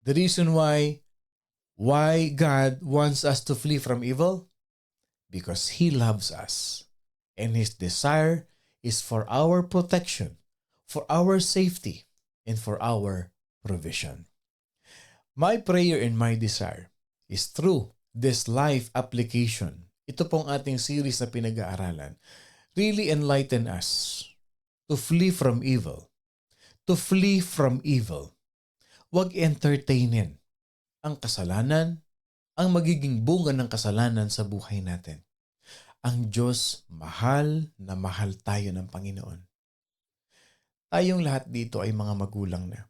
The reason why God wants us to flee from evil? Because He loves us. And His desire is for our protection, for our safety, and for our provision. My prayer and my desire is through this life application. Ito pong ating series na pinag-aaralan. Really enlighten us to flee from evil. To flee from evil. Huwag entertainin ang kasalanan, ang magiging bunga ng kasalanan sa buhay natin. Ang Diyos, mahal na mahal tayo ng Panginoon. Tayong lahat dito ay mga magulang na.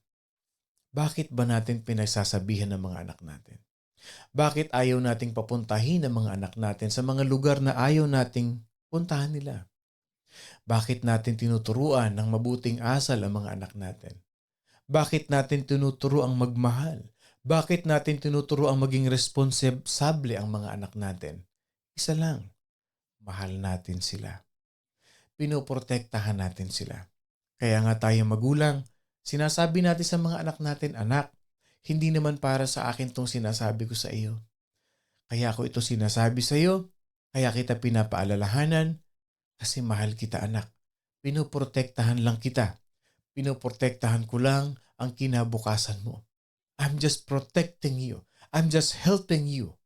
Bakit ba natin pinagsasabihan ng mga anak natin? Bakit ayaw nating papuntahin ang mga anak natin sa mga lugar na ayaw nating puntahan nila? Bakit natin tinuturuan ng mabuting asal ang mga anak natin? Bakit natin tinuturo ang magmahal? Bakit natin tinuturo ang maging responsable ang mga anak natin? Isa lang, mahal natin sila. Pinoprotektahan natin sila. Kaya nga tayo magulang, sinasabi natin sa mga anak natin, anak, hindi naman para sa akin itong sinasabi ko sa iyo. Kaya ako ito sinasabi sa iyo, kaya kita pinapaalalahanan, kasi mahal kita anak. Pinoprotektahan lang kita. Pinoprotektahan ko lang ang kinabukasan mo. I'm just protecting you. I'm just helping you.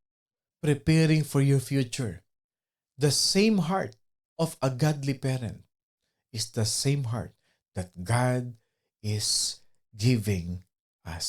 Preparing for your future. The same heart of a godly parent is the same heart that God is giving us.